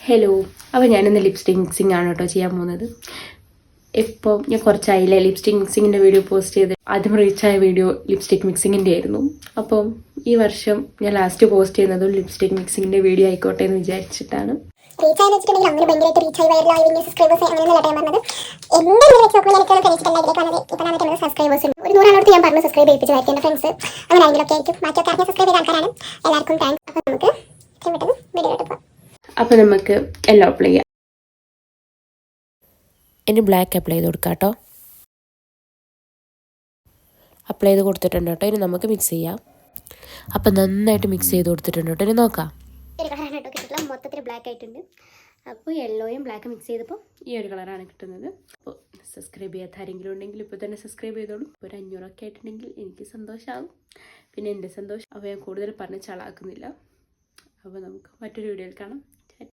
Hello, അപ്പോൾ ഞാനിന്ന് lipstick mixing ആണ് കേട്ടോ ചെയ്യാൻ പോകുന്നത്. ഇപ്പോൾ ഞാൻ കുറച്ചായില്ലേ ലിപ്സ്റ്റിക് മിക്സിങ്ങിൻ്റെ വീഡിയോ പോസ്റ്റ് ചെയ്ത്. ആദ്യം റീച്ചായ വീഡിയോ ലിപ്സ്റ്റിക് മിക്സിങ്ങിൻ്റെ ആയിരുന്നു. അപ്പം ഈ വർഷം ഞാൻ ലാസ്റ്റ് പോസ്റ്റ് ചെയ്യുന്നതും ലിപ്സ്റ്റിക് മിക്സിങ്ങിൻ്റെ വീഡിയോ ആയിക്കോട്ടെ എന്ന് വിചാരിച്ചിട്ടാണ്. റീച്ചായി വെച്ചിട്ടുണ്ടെങ്കിൽ അങ്ങനെ ഭയങ്കരമായിട്ട് റീച്ചായി വൈറലായി സബ്സ്ക്രൈബേഴ്സ് അങ്ങനെയല്ല ഞാൻ പറഞ്ഞത്. എന്തെങ്കിലും വെച്ച് നോക്കുമ്പോൾ എനിക്ക് ഫേസ്ബുക്കിൽ വന്നത് ഇപ്പോൾ നമുക്ക് സബ്സ്ക്രൈബേഴ്സ് ഉണ്ട്. ഒരു 100 ഞാൻ പറഞ്ഞ് സബ്സ്ക്രൈബ് ചെയ്യിപ്പിച്ചതായിരിക്കും എൻ്റെ ഫ്രണ്ട്സ്. അങ്ങനെ ആരെങ്കിലുമൊക്കെ ആയിരിക്കും. ബാക്കിയൊക്കെ അറിഞ്ഞ സബ്സ്ക്രൈബ് ചെയ്ത ആൾക്കാരാണ്. എല്ലാവർക്കും താങ്ക്സ്. അപ്പോൾ നമുക്ക് പെട്ടെന്ന് വീഡിയോയിലോട്ട് പോകാം. അപ്പോൾ നമുക്ക് എല്ലാം അപ്ലൈ ചെയ്യാം. ഇനി ബ്ലാക്ക് അപ്ലൈ ചെയ്ത് കൊടുക്കാം കേട്ടോ. അപ്ലൈ ചെയ്ത് കൊടുത്തിട്ടുണ്ട് കേട്ടോ. ഇനി നമുക്ക് മിക്സ് ചെയ്യാം. അപ്പം നന്നായിട്ട് മിക്സ് ചെയ്ത് കൊടുത്തിട്ടുണ്ട് കേട്ടോ. ഇനി നോക്കാം. ഒരു കളറാണ് കേട്ടോ കിട്ടുന്നത്. മൊത്തത്തിൽ ബ്ലാക്ക് ആയിട്ടുണ്ട്. അപ്പോൾ യെല്ലോയും ബ്ലാക്ക് മിക്സ് ചെയ്തപ്പോൾ ഈ ഒരു കളറാണ് കിട്ടുന്നത്. അപ്പോൾ സബ്സ്ക്രൈബ് ചെയ്യാത്ത ആരെങ്കിലും ഉണ്ടെങ്കിൽ ഇപ്പോൾ തന്നെ സബ്സ്ക്രൈബ് ചെയ്തോളൂ. ഒരു 500 ആയിട്ടുണ്ടെങ്കിൽ എനിക്ക് സന്തോഷമാകും. പിന്നെ എൻ്റെ സന്തോഷം അപ്പോൾ ഞാൻ കൂടുതൽ പറഞ്ഞ് ചളാക്കുന്നില്ല. അപ്പോൾ നമുക്ക് മറ്റൊരു വീഡിയോയിൽ കാണാം.